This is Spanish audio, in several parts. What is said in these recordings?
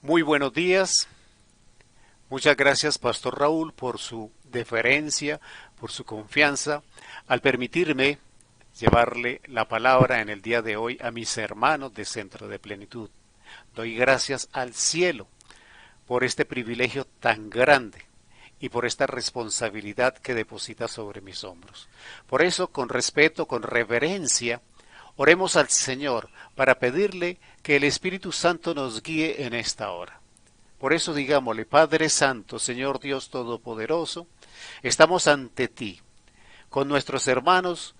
Muy buenos días. Muchas gracias, Pastor Raúl, por su deferencia, por su confianza, al permitirme llevarle la palabra en el día de hoy a mis hermanos de Centro de Plenitud. Doy gracias al cielo por este privilegio tan grande y por esta responsabilidad que deposita sobre mis hombros. Por eso, con respeto, con reverencia, oremos al Señor para pedirle que el Espíritu Santo nos guíe en esta hora. Por eso digámosle, Padre Santo, Señor Dios Todopoderoso, estamos ante ti, con nuestros hermanos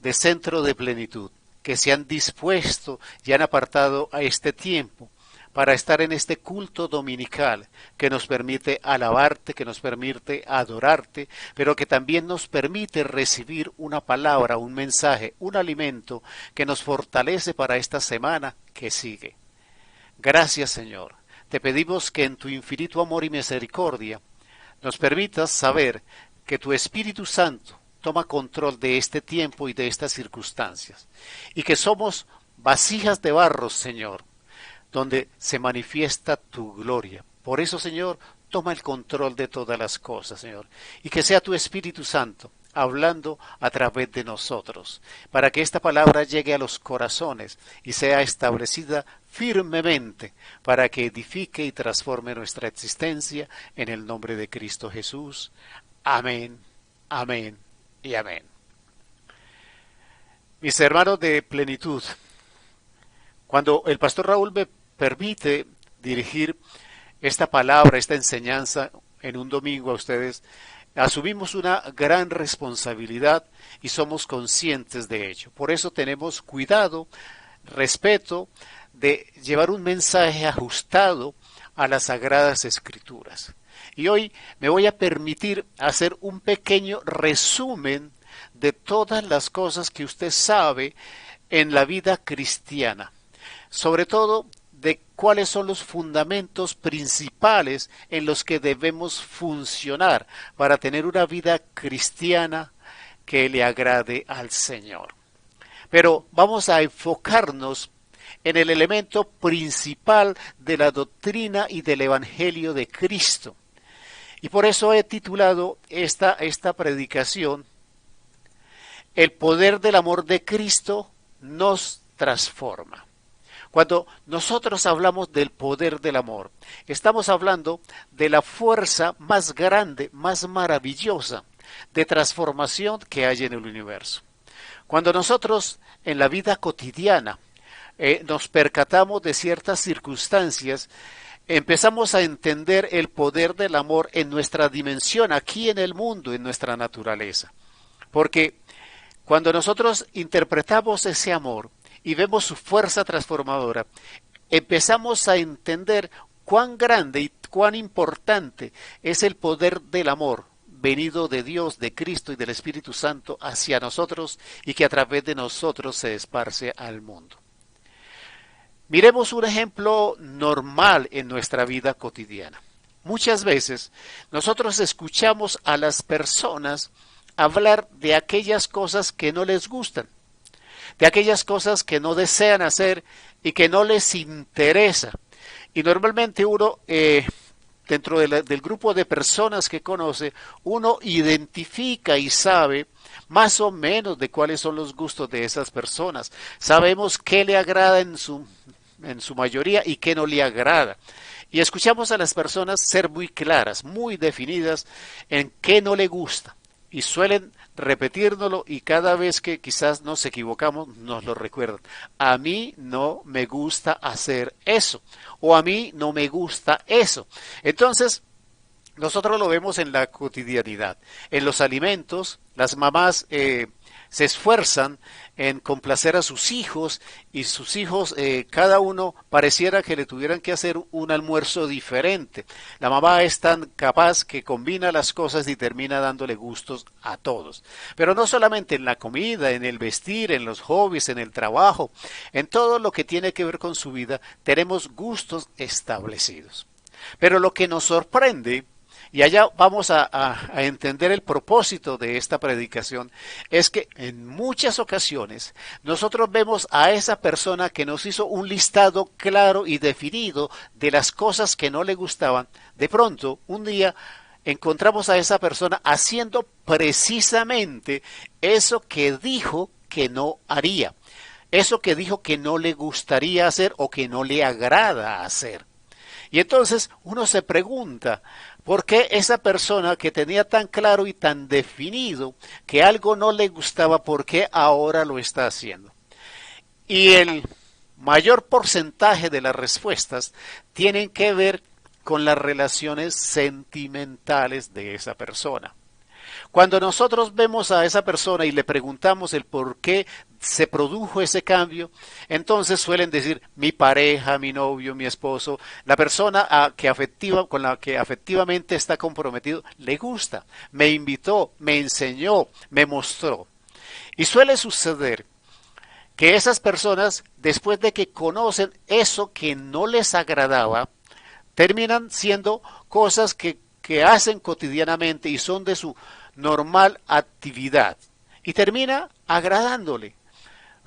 de Centro de Plenitud, que se han dispuesto y han apartado a este tiempo para estar en este culto dominical que nos permite alabarte, que nos permite adorarte, pero que también nos permite recibir una palabra, un mensaje, un alimento que nos fortalece para esta semana que sigue. Gracias, Señor. Te pedimos que en tu infinito amor y misericordia nos permitas saber que tu Espíritu Santo toma control de este tiempo y de estas circunstancias, y que somos vasijas de barro, Señor, donde se manifiesta tu gloria. Por eso, Señor, toma el control de todas las cosas, Señor, y que sea tu Espíritu Santo hablando a través de nosotros, para que esta palabra llegue a los corazones y sea establecida firmemente, para que edifique y transforme nuestra existencia en el nombre de Cristo Jesús. Amén, amén y amén. Mis hermanos de plenitud, cuando el pastor Raúl me permite dirigir esta palabra, esta enseñanza en un domingo a ustedes, asumimos una gran responsabilidad y somos conscientes de ello. Por eso tenemos cuidado, respeto de llevar un mensaje ajustado a las Sagradas Escrituras. Y hoy me voy a permitir hacer un pequeño resumen de todas las cosas que usted sabe en la vida cristiana. Sobre todo de cuáles son los fundamentos principales en los que debemos funcionar para tener una vida cristiana que le agrade al Señor. Pero vamos a enfocarnos en el elemento principal de la doctrina y del Evangelio de Cristo. Y por eso he titulado esta predicación, El poder del amor de Cristo nos transforma. Cuando nosotros hablamos del poder del amor, estamos hablando de la fuerza más grande, más maravillosa de transformación que hay en el universo. Cuando nosotros en la vida cotidiana nos percatamos de ciertas circunstancias, empezamos a entender el poder del amor en nuestra dimensión, aquí en el mundo, en nuestra naturaleza. Porque cuando nosotros interpretamos ese amor y vemos su fuerza transformadora, empezamos a entender cuán grande y cuán importante es el poder del amor venido de Dios, de Cristo y del Espíritu Santo hacia nosotros y que a través de nosotros se esparce al mundo. Miremos un ejemplo normal en nuestra vida cotidiana. Muchas veces nosotros escuchamos a las personas hablar de aquellas cosas que no les gustan, de aquellas cosas que no desean hacer y que no les interesa. Y normalmente uno, dentro del grupo de personas que conoce, uno identifica y sabe más o menos de cuáles son los gustos de esas personas. Sabemos qué le agrada en su mayoría y qué no le agrada. Y escuchamos a las personas ser muy claras, muy definidas en qué no le gusta. Y suelen repetírnoslo y cada vez que quizás nos equivocamos nos lo recuerdan. A mí no me gusta hacer eso o a mí no me gusta eso. Entonces, nosotros lo vemos en la cotidianidad. En los alimentos, las mamás se esfuerzan en complacer a sus hijos y sus hijos, cada uno pareciera que le tuvieran que hacer un almuerzo diferente. La mamá es tan capaz que combina las cosas y termina dándole gustos a todos. Pero no solamente en la comida, en el vestir, en los hobbies, en el trabajo, en todo lo que tiene que ver con su vida, tenemos gustos establecidos. Pero lo que nos sorprende y allá vamos a entender el propósito de esta predicación, es que en muchas ocasiones nosotros vemos a esa persona que nos hizo un listado claro y definido de las cosas que no le gustaban. De pronto, un día encontramos a esa persona haciendo precisamente eso que dijo que no haría, eso que dijo que no le gustaría hacer o que no le agrada hacer. Y entonces uno se pregunta, ¿por qué esa persona que tenía tan claro y tan definido que algo no le gustaba, por qué ahora lo está haciendo? Y el mayor porcentaje de las respuestas tienen que ver con las relaciones sentimentales de esa persona. Cuando nosotros vemos a esa persona y le preguntamos el por qué se produjo ese cambio, entonces suelen decir mi pareja, mi novio, mi esposo, la persona con la que afectivamente está comprometido, le gusta, me invitó, me enseñó, me mostró. Y suele suceder que esas personas, después de que conocen eso que no les agradaba, terminan siendo cosas que hacen cotidianamente y son de su normal actividad. Y termina agradándole.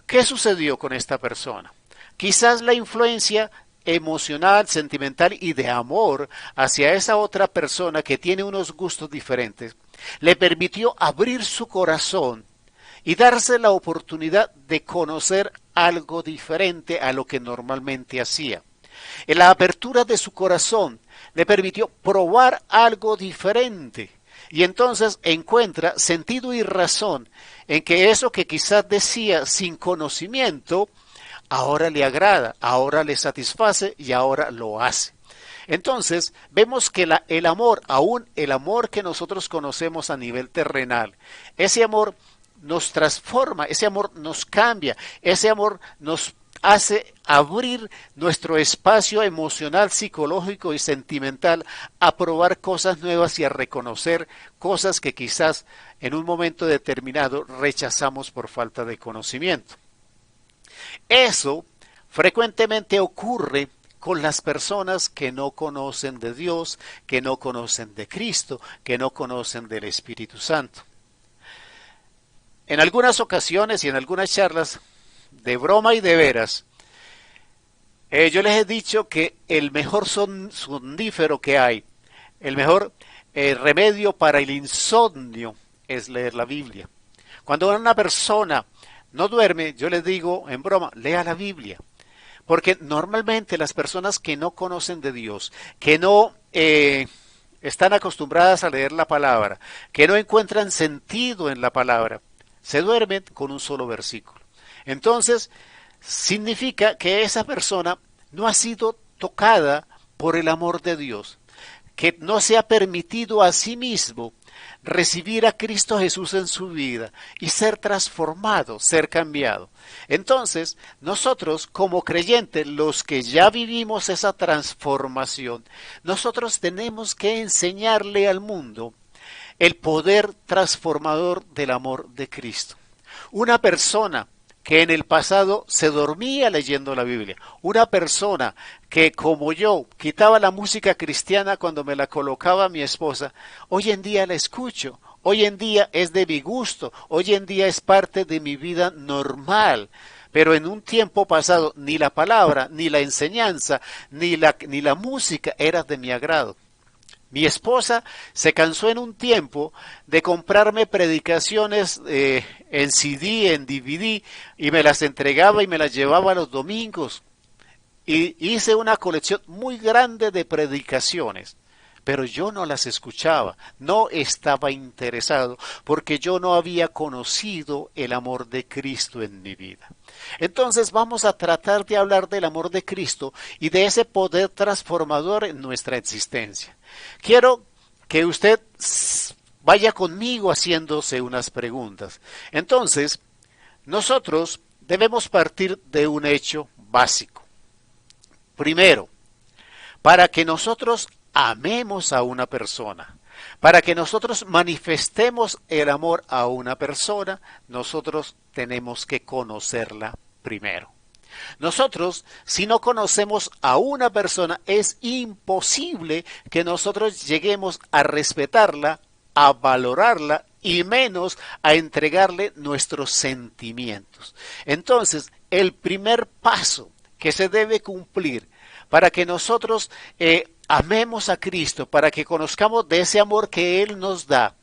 ¿Qué sucedió con esta persona? Quizás la influencia emocional, sentimental y de amor hacia esa otra persona que tiene unos gustos diferentes, le permitió abrir su corazón y darse la oportunidad de conocer algo diferente a lo que normalmente hacía. En la apertura de su corazón le permitió probar algo diferente y entonces encuentra sentido y razón en que eso que quizás decía sin conocimiento ahora le agrada, ahora le satisface y ahora lo hace. Entonces vemos que el amor, aún el amor que nosotros conocemos a nivel terrenal, ese amor nos transforma, ese amor nos cambia, ese amor nos hace abrir nuestro espacio emocional, psicológico y sentimental a probar cosas nuevas y a reconocer cosas que quizás en un momento determinado rechazamos por falta de conocimiento. Eso frecuentemente ocurre con las personas que no conocen de Dios, que no conocen de Cristo, que no conocen del Espíritu Santo. En algunas ocasiones y en algunas charlas, de broma y de veras, yo les he dicho que el mejor somnífero que hay, el mejor remedio para el insomnio es leer la Biblia. Cuando una persona no duerme, yo les digo en broma, lea la Biblia. Porque normalmente las personas que no conocen de Dios, que no están acostumbradas a leer la palabra, que no encuentran sentido en la palabra, se duermen con un solo versículo. Entonces, significa que esa persona no ha sido tocada por el amor de Dios, que no se ha permitido a sí mismo recibir a Cristo Jesús en su vida y ser transformado, ser cambiado. Entonces, nosotros como creyentes, los que ya vivimos esa transformación, nosotros tenemos que enseñarle al mundo el poder transformador del amor de Cristo. Una persona que en el pasado se dormía leyendo la Biblia, una persona que como yo quitaba la música cristiana cuando me la colocaba mi esposa, hoy en día la escucho, hoy en día es de mi gusto, hoy en día es parte de mi vida normal. Pero en un tiempo pasado ni la palabra, ni la enseñanza, ni la música era de mi agrado. Mi esposa se cansó en un tiempo de comprarme predicaciones en CD, en DVD, y me las entregaba y me las llevaba los domingos. Y hice una colección muy grande de predicaciones, pero yo no las escuchaba, no estaba interesado, porque yo no había conocido el amor de Cristo en mi vida. Entonces vamos a tratar de hablar del amor de Cristo y de ese poder transformador en nuestra existencia. Quiero que usted vaya conmigo haciéndose unas preguntas. Entonces, nosotros debemos partir de un hecho básico. Primero, para que nosotros amemos a una persona, para que nosotros manifestemos el amor a una persona, nosotros tenemos que conocerla primero. Nosotros, si no conocemos a una persona, es imposible que nosotros lleguemos a respetarla, a valorarla y menos a entregarle nuestros sentimientos. Entonces, el primer paso que se debe cumplir para que nosotros amemos a Cristo, para que conozcamos de ese amor que Él nos da,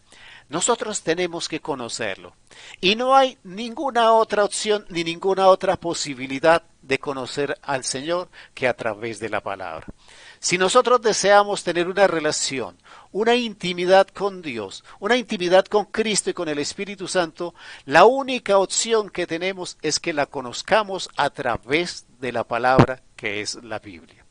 nosotros tenemos que conocerlo. Y no hay ninguna otra opción ni ninguna otra posibilidad de conocer al Señor que a través de la palabra. Si nosotros deseamos tener una relación, una intimidad con Dios, una intimidad con Cristo y con el Espíritu Santo, la única opción que tenemos es que la conozcamos a través de la palabra que es la Biblia.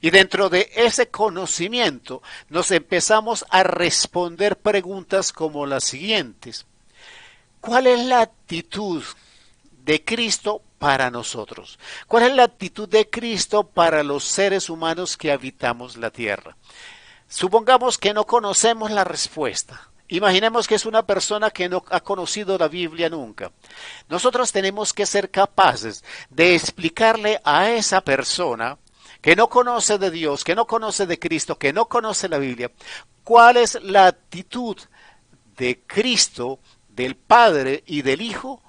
Y dentro de ese conocimiento nos empezamos a responder preguntas como las siguientes. ¿Cuál es la actitud de Cristo para nosotros? ¿Cuál es la actitud de Cristo para los seres humanos que habitamos la tierra? Supongamos que no conocemos la respuesta. Imaginemos que es una persona que no ha conocido la Biblia nunca. Nosotros tenemos que ser capaces de explicarle a esa persona que no conoce de Dios, que no conoce de Cristo, que no conoce la Biblia, cuál es la actitud de Cristo, del Padre y del Hijo,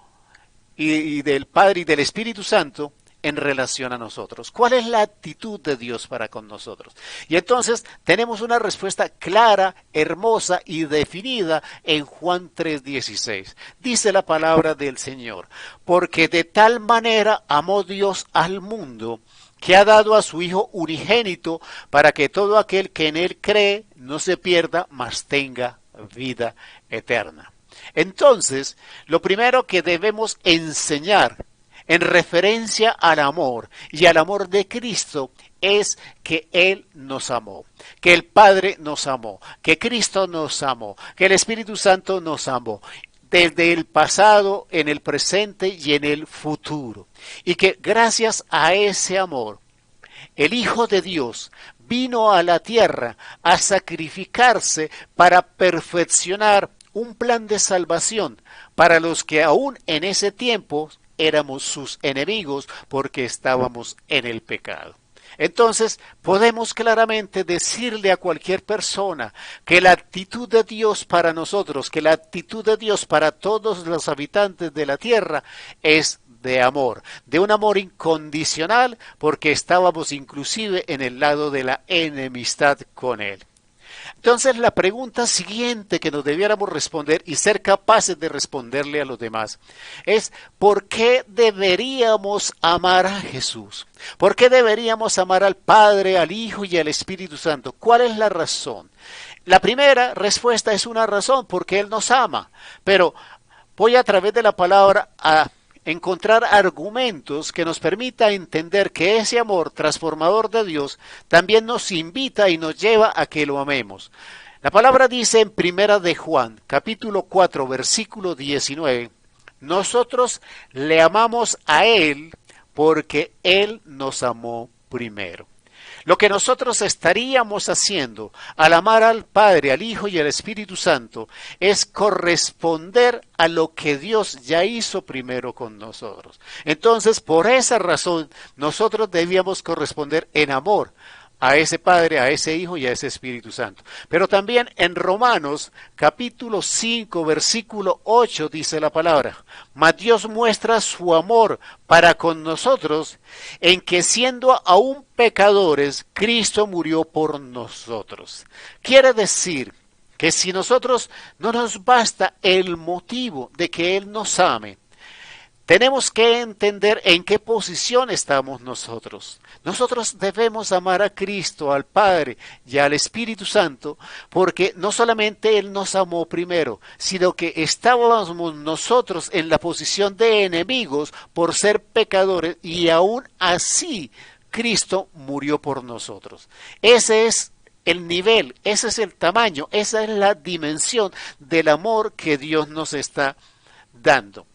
y del Padre y del Espíritu Santo en relación a nosotros. ¿Cuál es la actitud de Dios para con nosotros? Y entonces tenemos una respuesta clara, hermosa y definida en Juan 3:16. Dice la palabra del Señor, porque de tal manera amó Dios al mundo, que ha dado a su Hijo unigénito, para que todo aquel que en Él cree no se pierda, mas tenga vida eterna. Entonces, lo primero que debemos enseñar en referencia al amor y al amor de Cristo es que Él nos amó, que el Padre nos amó, que Cristo nos amó, que el Espíritu Santo nos amó, desde el pasado, en el presente y en el futuro. Y que gracias a ese amor, el Hijo de Dios vino a la tierra a sacrificarse para perfeccionar un plan de salvación para los que aún en ese tiempo éramos sus enemigos porque estábamos en el pecado. Entonces podemos claramente decirle a cualquier persona que la actitud de Dios para nosotros, que la actitud de Dios para todos los habitantes de la tierra es de amor, de un amor incondicional, porque estábamos inclusive en el lado de la enemistad con Él. Entonces la pregunta siguiente que nos debiéramos responder y ser capaces de responderle a los demás es ¿por qué deberíamos amar a Jesús? ¿Por qué deberíamos amar al Padre, al Hijo y al Espíritu Santo? ¿Cuál es la razón? La primera respuesta es una razón, porque Él nos ama, pero voy a través de la palabra a encontrar argumentos que nos permita entender que ese amor transformador de Dios también nos invita y nos lleva a que lo amemos. La palabra dice en Primera de Juan, capítulo 4, versículo 19, nosotros le amamos a Él porque Él nos amó primero. Lo que nosotros estaríamos haciendo al amar al Padre, al Hijo y al Espíritu Santo es corresponder a lo que Dios ya hizo primero con nosotros. Entonces, por esa razón, nosotros debíamos corresponder en amor a ese Padre, a ese Hijo y a ese Espíritu Santo. Pero también en Romanos capítulo 5 versículo 8 dice la palabra, mas Dios muestra su amor para con nosotros en que siendo aún pecadores, Cristo murió por nosotros. Quiere decir que si nosotros no nos basta el motivo de que Él nos ame, tenemos que entender en qué posición estamos nosotros. Nosotros debemos amar a Cristo, al Padre y al Espíritu Santo, porque no solamente Él nos amó primero, sino que estábamos nosotros en la posición de enemigos por ser pecadores y aún así Cristo murió por nosotros. Ese es el nivel, ese es el tamaño, esa es la dimensión del amor que Dios nos está dando.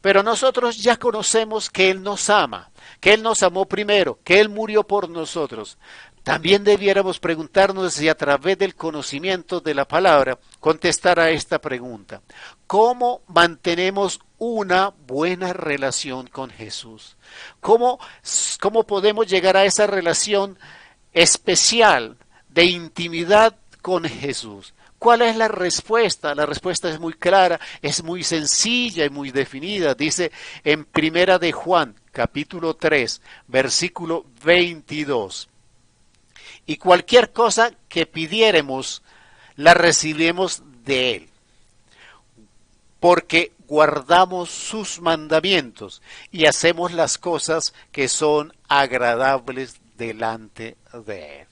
Pero nosotros ya conocemos que Él nos ama, que Él nos amó primero, que Él murió por nosotros. También debiéramos preguntarnos si a través del conocimiento de la palabra contestar a esta pregunta. ¿Cómo mantenemos una buena relación con Jesús? ¿Cómo podemos llegar a esa relación especial de intimidad con Jesús? ¿Cuál es la respuesta? La respuesta es muy clara, es muy sencilla y muy definida. Dice en Primera de Juan, capítulo 3, versículo 22. Y cualquier cosa que pidiéremos, la recibiremos de Él, porque guardamos sus mandamientos y hacemos las cosas que son agradables delante de Él.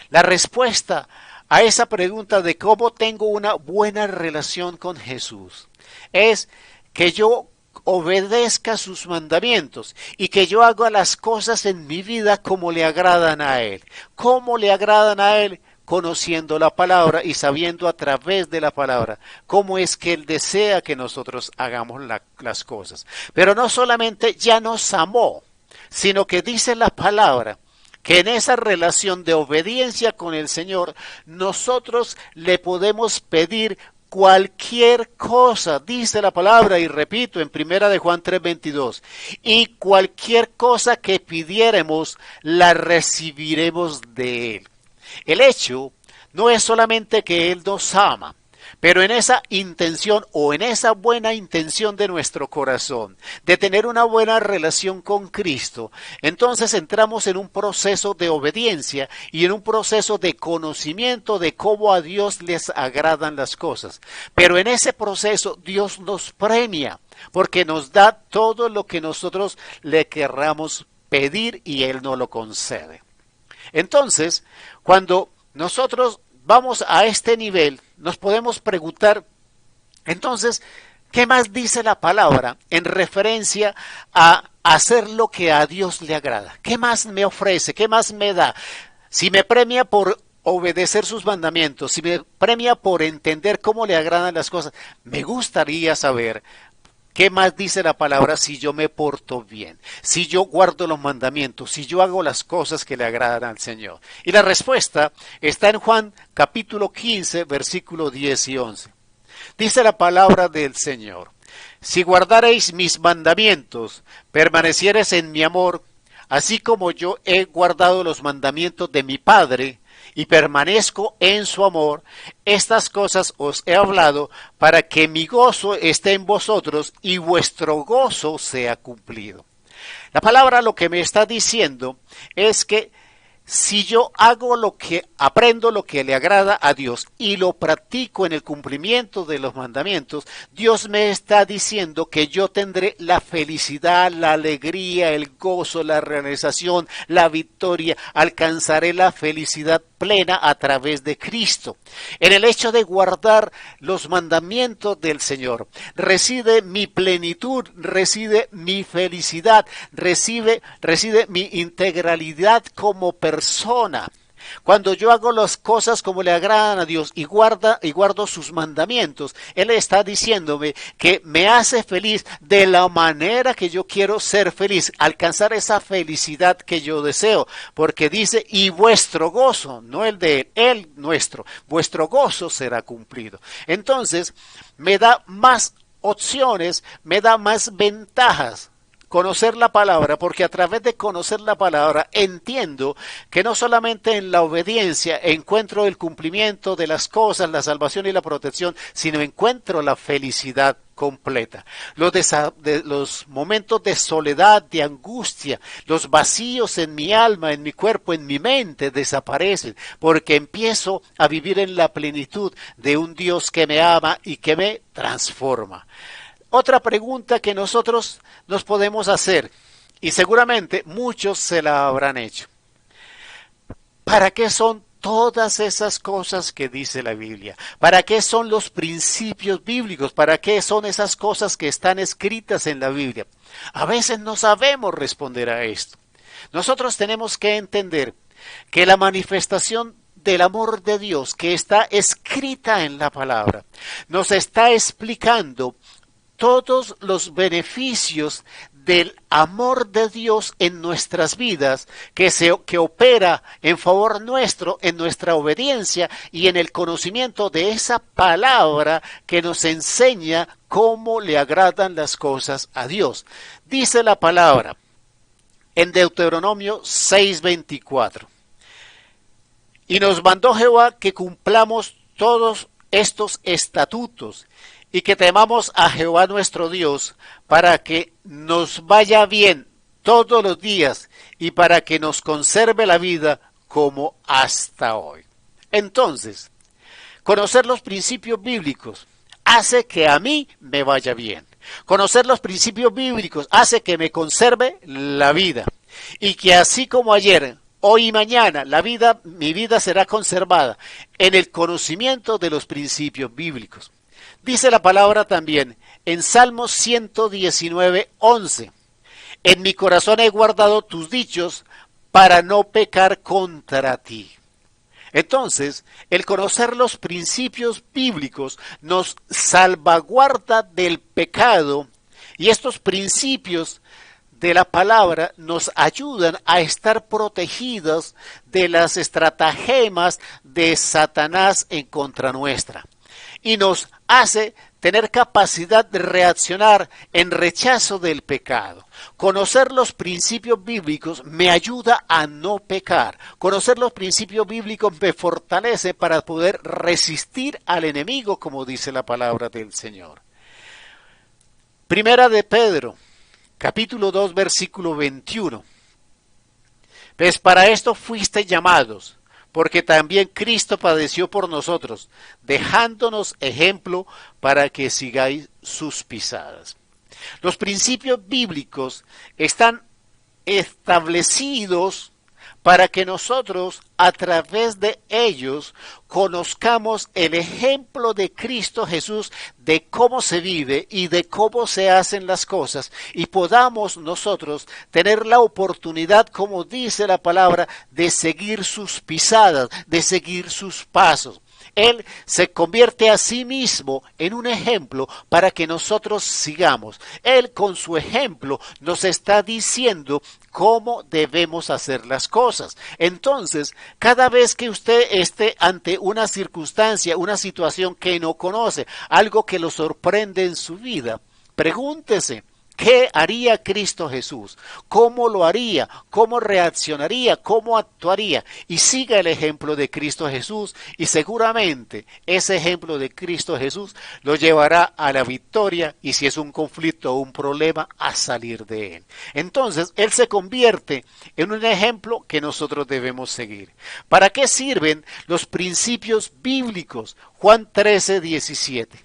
La respuesta a esa pregunta de cómo tengo una buena relación con Jesús es que yo obedezca sus mandamientos y que yo haga las cosas en mi vida como le agradan a Él. ¿Cómo le agradan a Él? Conociendo la palabra y sabiendo a través de la palabra cómo es que Él desea que nosotros hagamos las cosas. Pero no solamente ya nos amó, sino que dice la palabra que en esa relación de obediencia con el Señor nosotros le podemos pedir cualquier cosa, dice la palabra, y repito, en Primera de Juan 3:22, y cualquier cosa que pidiéremos, la recibiremos de Él. El hecho no es solamente que Él nos ama, pero en esa intención o en esa buena intención de nuestro corazón, de tener una buena relación con Cristo, entonces entramos en un proceso de obediencia y en un proceso de conocimiento de cómo a Dios les agradan las cosas. Pero en ese proceso Dios nos premia, porque nos da todo lo que nosotros le querramos pedir y Él nos lo concede. Entonces, cuando nosotros vamos a este nivel, nos podemos preguntar, entonces, ¿qué más dice la palabra en referencia a hacer lo que a Dios le agrada? ¿Qué más me ofrece? ¿Qué más me da? Si me premia por obedecer sus mandamientos, si me premia por entender cómo le agradan las cosas, me gustaría saber ¿qué más dice la palabra si yo me porto bien? Si yo guardo los mandamientos, si yo hago las cosas que le agradan al Señor. Y la respuesta está en Juan capítulo 15, versículo 10 y 11. Dice la palabra del Señor: si guardareis mis mandamientos, permaneciereis en mi amor, así como yo he guardado los mandamientos de mi Padre, y permanezco en su amor, estas cosas os he hablado para que mi gozo esté en vosotros y vuestro gozo sea cumplido. La palabra lo que me está diciendo es que si yo aprendo lo que le agrada a Dios y lo practico en el cumplimiento de los mandamientos, Dios me está diciendo que yo tendré la felicidad, la alegría, el gozo, la realización, la victoria, alcanzaré la felicidad plena a través de Cristo. En el hecho de guardar los mandamientos del Señor, reside mi plenitud, reside mi felicidad, reside mi integralidad como persona. Cuando yo hago las cosas como le agradan a Dios y guardo sus mandamientos, Él está diciéndome que me hace feliz de la manera que yo quiero ser feliz, alcanzar esa felicidad que yo deseo, porque dice, y vuestro gozo, no el de Él, nuestro, vuestro gozo será cumplido. Entonces, me da más opciones, me da más ventajas conocer la palabra, porque a través de conocer la palabra entiendo que no solamente en la obediencia encuentro el cumplimiento de las cosas, la salvación y la protección, sino encuentro la felicidad completa. Los momentos de soledad, de angustia, los vacíos en mi alma, en mi cuerpo, en mi mente desaparecen, porque empiezo a vivir en la plenitud de un Dios que me ama y que me transforma. Otra pregunta que nosotros nos podemos hacer, y seguramente muchos se la habrán hecho: ¿para qué son todas esas cosas que dice la Biblia? ¿Para qué son los principios bíblicos? ¿Para qué son esas cosas que están escritas en la Biblia? A veces no sabemos responder a esto. Nosotros tenemos que entender que la manifestación del amor de Dios que está escrita en la palabra nos está explicando todos los beneficios del amor de Dios en nuestras vidas, que opera en favor nuestro, en nuestra obediencia y en el conocimiento de esa palabra que nos enseña cómo le agradan las cosas a Dios. Dice la palabra en Deuteronomio 6:24. Y nos mandó Jehová que cumplamos todos estos estatutos y que temamos a Jehová nuestro Dios para que nos vaya bien todos los días y para que nos conserve la vida como hasta hoy. Entonces, conocer los principios bíblicos hace que a mí me vaya bien. Conocer los principios bíblicos hace que me conserve la vida y que así como ayer, hoy y mañana, mi vida será conservada en el conocimiento de los principios bíblicos. Dice la palabra también en Salmos 119:11. En mi corazón he guardado tus dichos para no pecar contra ti. Entonces, el conocer los principios bíblicos nos salvaguarda del pecado y estos principios de la palabra nos ayudan a estar protegidos de las estratagemas de Satanás en contra nuestra y nos hace tener capacidad de reaccionar en rechazo del pecado. Conocer los principios bíblicos me ayuda a no pecar. Conocer los principios bíblicos me fortalece para poder resistir al enemigo, como dice la palabra del Señor. Primera de Pedro, capítulo 2, versículo 21. Pues para esto fuiste llamados, porque también Cristo padeció por nosotros, dejándonos ejemplo para que sigáis sus pisadas. Los principios bíblicos están establecidos para que nosotros a través de ellos conozcamos el ejemplo de Cristo Jesús de cómo se vive y de cómo se hacen las cosas y podamos nosotros tener la oportunidad, como dice la palabra, de seguir sus pisadas, de seguir sus pasos. Él se convierte a sí mismo en un ejemplo para que nosotros sigamos. Él con su ejemplo nos está diciendo cómo debemos hacer las cosas. Entonces, cada vez que usted esté ante una circunstancia, una situación que no conoce, algo que lo sorprende en su vida, pregúntese, ¿qué haría Cristo Jesús? ¿Cómo lo haría? ¿Cómo reaccionaría? ¿Cómo actuaría? Y siga el ejemplo de Cristo Jesús y seguramente ese ejemplo de Cristo Jesús lo llevará a la victoria y si es un conflicto o un problema, a salir de él. Entonces, él se convierte en un ejemplo que nosotros debemos seguir. ¿Para qué sirven los principios bíblicos? Juan 13:17.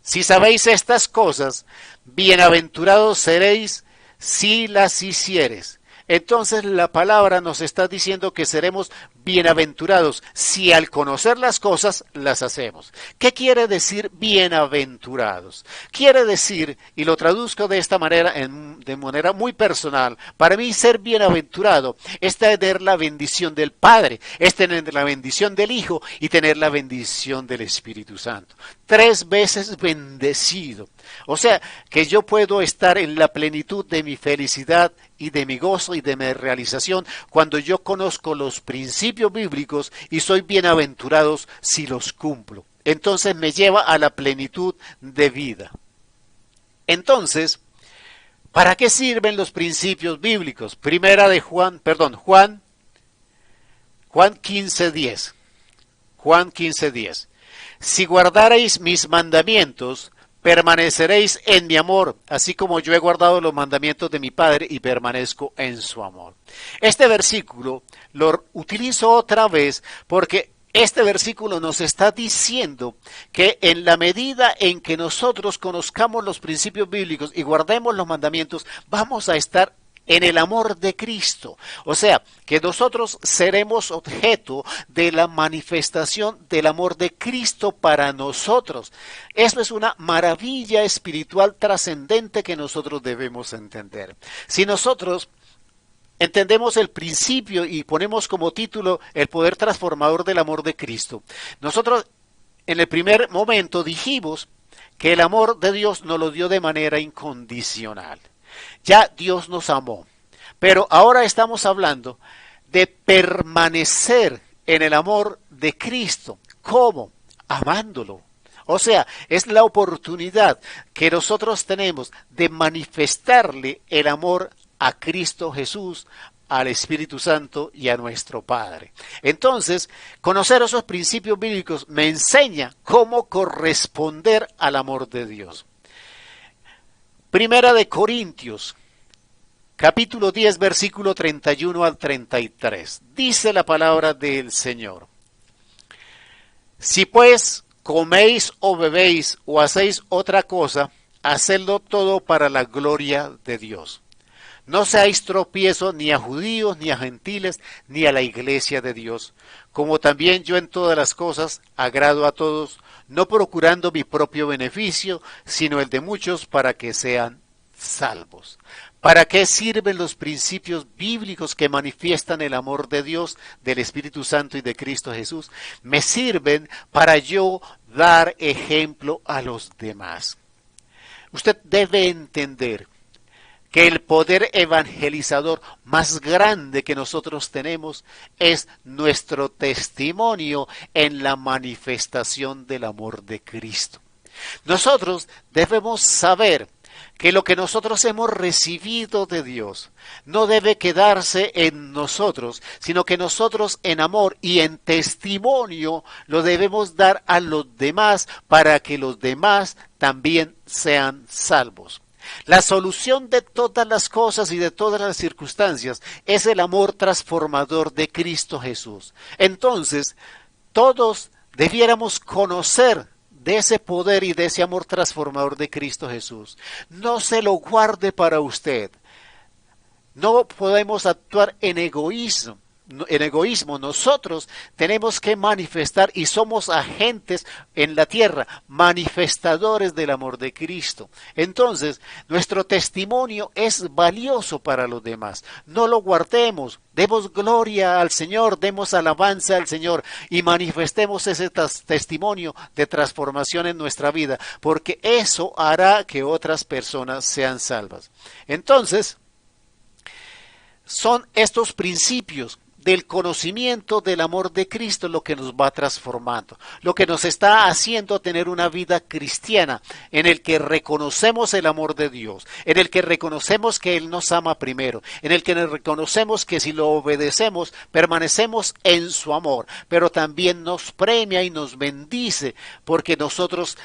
Si sabéis estas cosas, bienaventurados seréis si las hicieres. Entonces la palabra nos está diciendo que seremos bienaventurados si al conocer las cosas las hacemos. ¿Qué quiere decir bienaventurados? Quiere decir, y lo traduzco de esta manera, de manera muy personal, para mí ser bienaventurado es tener la bendición del Padre, es tener la bendición del Hijo y tener la bendición del Espíritu Santo. 3 veces bendecido. O sea, que yo puedo estar en la plenitud de mi felicidad y de mi gozo y de mi realización cuando yo conozco los principios bíblicos y soy bienaventurados si los cumplo. Entonces me lleva a la plenitud de vida. Entonces, ¿para qué sirven los principios bíblicos? Juan 15:10. Juan 15:10. Si guardareis mis mandamientos, permaneceréis en mi amor, así como yo he guardado los mandamientos de mi Padre y permanezco en su amor. Este versículo lo utilizo otra vez porque este versículo nos está diciendo que en la medida en que nosotros conozcamos los principios bíblicos y guardemos los mandamientos, vamos a estar en el amor de Cristo. O sea, que nosotros seremos objeto de la manifestación del amor de Cristo para nosotros. Eso es una maravilla espiritual trascendente que nosotros debemos entender. Si nosotros entendemos el principio y ponemos como título el poder transformador del amor de Cristo, nosotros en el primer momento dijimos que el amor de Dios nos lo dio de manera incondicional. Ya Dios nos amó. Pero ahora estamos hablando de permanecer en el amor de Cristo. ¿Cómo? Amándolo. O sea, es la oportunidad que nosotros tenemos de manifestarle el amor a Cristo Jesús, al Espíritu Santo y a nuestro Padre. Entonces, conocer esos principios bíblicos me enseña cómo corresponder al amor de Dios. Primera de Corintios, capítulo 10, versículo 31 al 33. Dice la palabra del Señor. Si pues coméis o bebéis o hacéis otra cosa, hacedlo todo para la gloria de Dios. No seáis tropiezo ni a judíos, ni a gentiles, ni a la iglesia de Dios, como también yo en todas las cosas agrado a todos, no procurando mi propio beneficio, sino el de muchos para que sean salvos. ¿Para qué sirven los principios bíblicos que manifiestan el amor de Dios, del Espíritu Santo y de Cristo Jesús? Me sirven para yo dar ejemplo a los demás. Usted debe entender que el poder evangelizador más grande que nosotros tenemos es nuestro testimonio en la manifestación del amor de Cristo. Nosotros debemos saber que lo que nosotros hemos recibido de Dios no debe quedarse en nosotros, sino que nosotros en amor y en testimonio lo debemos dar a los demás para que los demás también sean salvos. La solución de todas las cosas y de todas las circunstancias es el amor transformador de Cristo Jesús. Entonces, todos debiéramos conocer de ese poder y de ese amor transformador de Cristo Jesús. No se lo guarde para usted. No podemos actuar en egoísmo. Nosotros tenemos que manifestar y somos agentes en la tierra, manifestadores del amor de Cristo. Entonces, nuestro testimonio es valioso para los demás. No lo guardemos, demos gloria al Señor, demos alabanza al Señor y manifestemos ese testimonio de transformación en nuestra vida, porque eso hará que otras personas sean salvas. Entonces, son estos principios del conocimiento del amor de Cristo lo que nos va transformando, lo que nos está haciendo tener una vida cristiana en el que reconocemos el amor de Dios, en el que reconocemos que Él nos ama primero, en el que reconocemos que si lo obedecemos permanecemos en su amor, pero también nos premia y nos bendice porque nosotros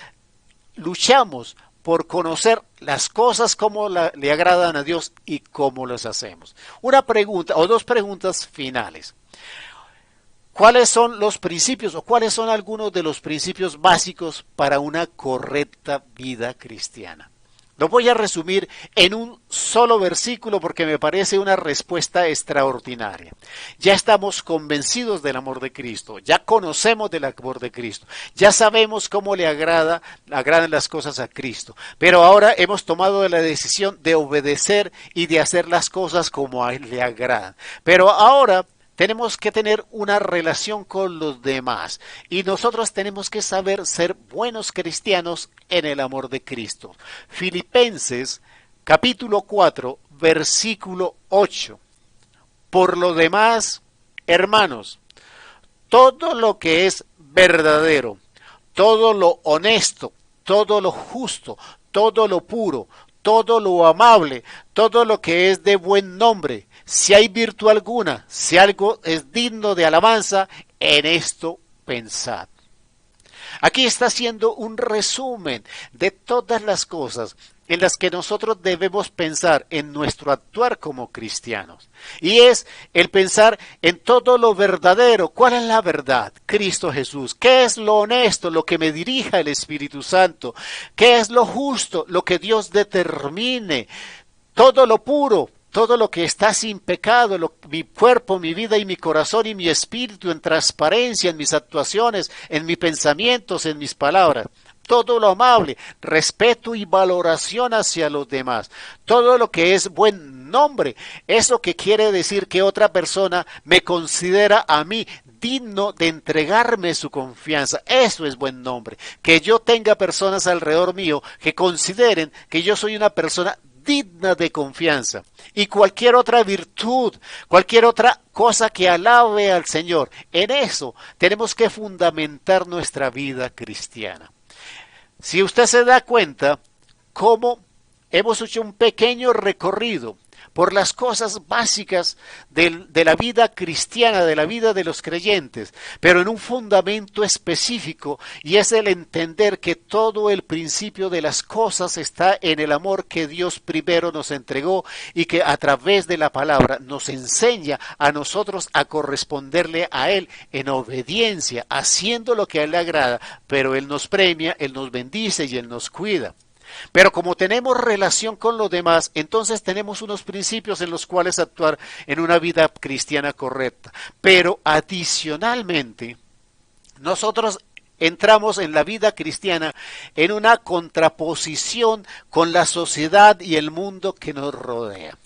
luchamos por conocer las cosas como le agradan a Dios y cómo las hacemos. Una pregunta o dos preguntas finales. ¿Cuáles son los principios o cuáles son algunos de los principios básicos para una correcta vida cristiana? Lo voy a resumir en un solo versículo porque me parece una respuesta extraordinaria. Ya estamos convencidos del amor de Cristo, ya conocemos del amor de Cristo, ya sabemos cómo le agradan las cosas a Cristo, pero ahora hemos tomado la decisión de obedecer y de hacer las cosas como a Él le agradan. Pero ahora tenemos que tener una relación con los demás y nosotros tenemos que saber ser buenos cristianos en el amor de Cristo. Filipenses capítulo 4 versículo 8. Por lo demás, hermanos, todo lo que es verdadero, todo lo honesto, todo lo justo, todo lo puro, todo lo amable, todo lo que es de buen nombre, si hay virtud alguna, si algo es digno de alabanza, en esto pensad. Aquí está haciendo un resumen de todas las cosas en las que nosotros debemos pensar en nuestro actuar como cristianos. Y es el pensar en todo lo verdadero. ¿Cuál es la verdad? Cristo Jesús. ¿Qué es lo honesto? Lo que me dirija el Espíritu Santo. ¿Qué es lo justo? Lo que Dios determine. Todo lo puro. Todo lo que está sin pecado, mi cuerpo, mi vida y mi corazón y mi espíritu en transparencia, en mis actuaciones, en mis pensamientos, en mis palabras. Todo lo amable, respeto y valoración hacia los demás. Todo lo que es buen nombre. Eso que quiere decir que otra persona me considera a mí digno de entregarme su confianza. Eso es buen nombre. Que yo tenga personas alrededor mío que consideren que yo soy una persona digna de confianza. Y cualquier otra virtud, cualquier otra cosa que alabe al Señor, en eso tenemos que fundamentar nuestra vida cristiana. Si usted se da cuenta cómo hemos hecho un pequeño recorrido por las cosas básicas de la vida cristiana, de la vida de los creyentes, pero en un fundamento específico, y es el entender que todo el principio de las cosas está en el amor que Dios primero nos entregó y que a través de la palabra nos enseña a nosotros a corresponderle a Él en obediencia, haciendo lo que a Él le agrada, pero Él nos premia, Él nos bendice y Él nos cuida. Pero como tenemos relación con los demás, entonces tenemos unos principios en los cuales actuar en una vida cristiana correcta. Pero adicionalmente, nosotros entramos en la vida cristiana en una contraposición con la sociedad y el mundo que nos rodea.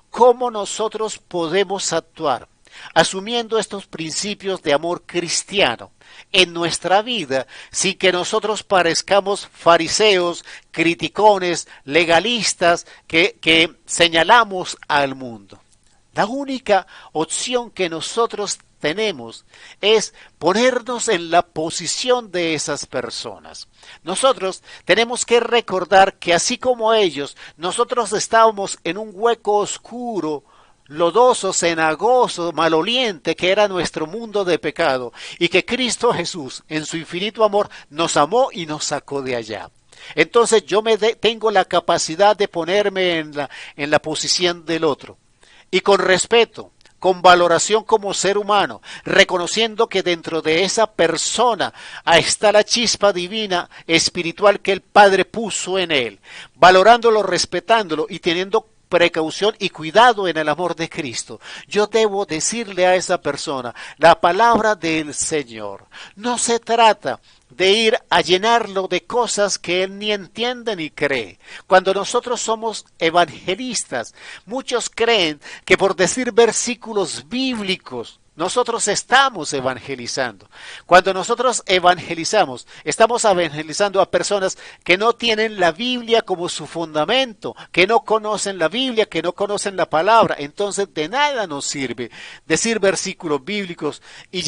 ¿Cómo nosotros podemos actuar asumiendo estos principios de amor cristiano en nuestra vida sin que nosotros parezcamos fariseos, criticones, legalistas que señalamos al mundo? La única opción que nosotros tenemos es ponernos en la posición de esas personas. Nosotros tenemos que recordar que así como ellos, nosotros estábamos en un hueco oscuro, lodoso, cenagoso, maloliente, que era nuestro mundo de pecado, y que Cristo Jesús, en su infinito amor, nos amó y nos sacó de allá. Entonces yo tengo la capacidad de ponerme en la posición del otro, y con respeto, con valoración como ser humano, reconociendo que dentro de esa persona está la chispa divina, espiritual que el Padre puso en él, valorándolo, respetándolo y teniendo precaución y cuidado en el amor de Cristo. Yo debo decirle a esa persona la palabra del Señor. No se trata de ir a llenarlo de cosas que él ni entiende ni cree. Cuando nosotros somos evangelistas, muchos creen que por decir versículos bíblicos nosotros estamos evangelizando. Cuando nosotros evangelizamos, estamos evangelizando a personas que no tienen la Biblia como su fundamento, que no conocen la Biblia, que no conocen la palabra. Entonces de nada nos sirve decir versículos bíblicos y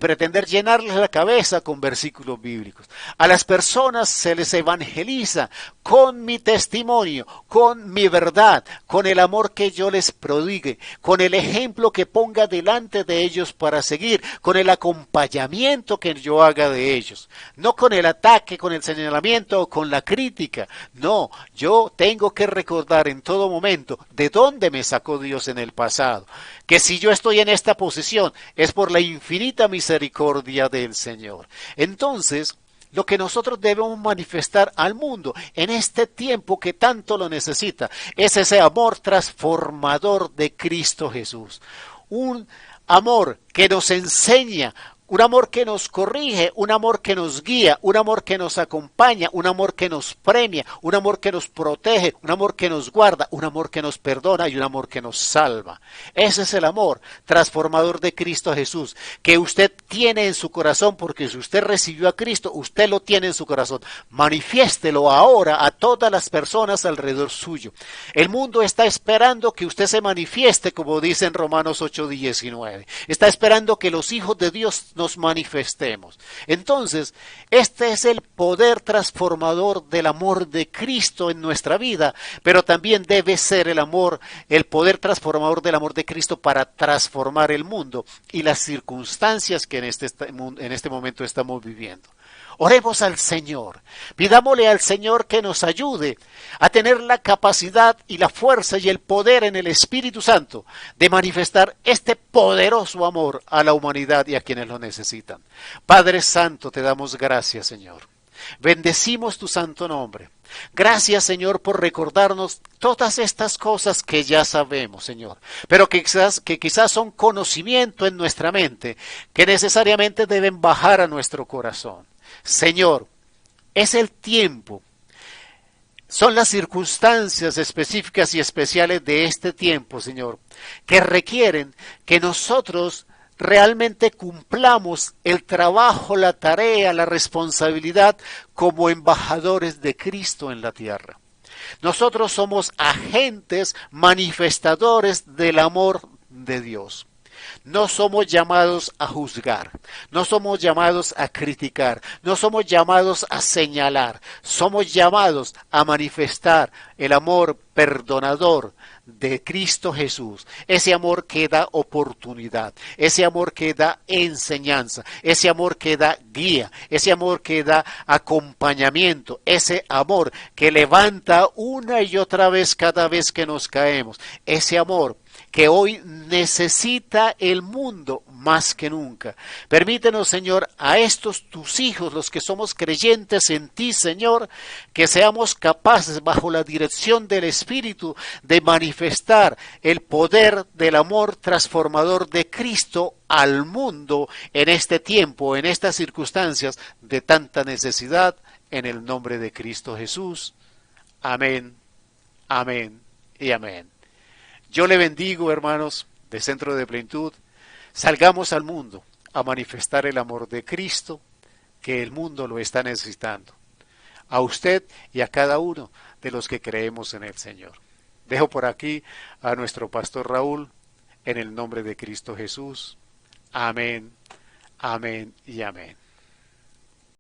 pretender llenarles la cabeza con versículos bíblicos. A las personas se les evangeliza con mi testimonio, con mi verdad, con el amor que yo les prodigue, con el ejemplo que ponga delante de ellos para seguir, con el acompañamiento que yo haga de ellos, no con el ataque, con el señalamiento o con la crítica. No, yo tengo que recordar en todo momento de dónde me sacó Dios en el pasado, que si yo estoy en esta posición es por la infinita misericordia del Señor. Entonces, lo que nosotros debemos manifestar al mundo en este tiempo que tanto lo necesita es ese amor transformador de Cristo Jesús. Un amor que nos enseña, un amor que nos corrige, un amor que nos guía, un amor que nos acompaña, un amor que nos premia, un amor que nos protege, un amor que nos guarda, un amor que nos perdona y un amor que nos salva. Ese es el amor transformador de Cristo Jesús, que usted tiene en su corazón, porque si usted recibió a Cristo, usted lo tiene en su corazón. Manifiéstelo ahora a todas las personas alrededor suyo. El mundo está esperando que usted se manifieste, como dice en Romanos 8:19. Está esperando que los hijos de Dios nos manifestemos. Entonces, este es el poder transformador del amor de Cristo en nuestra vida, pero también debe ser el amor, el poder transformador del amor de Cristo para transformar el mundo y las circunstancias que en este momento estamos viviendo. Oremos al Señor, pidámosle al Señor que nos ayude a tener la capacidad y la fuerza y el poder en el Espíritu Santo de manifestar este poderoso amor a la humanidad y a quienes lo necesitan. Padre Santo, te damos gracias, Señor. Bendecimos tu santo nombre. Gracias, Señor, por recordarnos todas estas cosas que ya sabemos, Señor, pero que quizás son conocimiento en nuestra mente, que necesariamente deben bajar a nuestro corazón. Señor, es el tiempo, son las circunstancias específicas y especiales de este tiempo, Señor, que requieren que nosotros realmente cumplamos el trabajo, la tarea, la responsabilidad como embajadores de Cristo en la tierra. Nosotros somos agentes manifestadores del amor de Dios. No somos llamados a juzgar, no somos llamados a criticar, no somos llamados a señalar, somos llamados a manifestar el amor perdonador de Cristo Jesús, ese amor que da oportunidad, ese amor que da enseñanza, ese amor que da guía, ese amor que da acompañamiento, ese amor que levanta una y otra vez cada vez que nos caemos, ese amor que hoy necesita el mundo más que nunca. Permítenos, Señor, a estos tus hijos, los que somos creyentes en ti, Señor, que seamos capaces, bajo la dirección del Espíritu, de manifestar el poder del amor transformador de Cristo al mundo en este tiempo, en estas circunstancias de tanta necesidad, en el nombre de Cristo Jesús. Amén, amén y amén. Yo le bendigo, hermanos, de Centro de Plenitud. Salgamos al mundo a manifestar el amor de Cristo, que el mundo lo está necesitando. A usted y a cada uno de los que creemos en el Señor. Dejo por aquí a nuestro pastor Raúl, en el nombre de Cristo Jesús. Amén, amén y amén.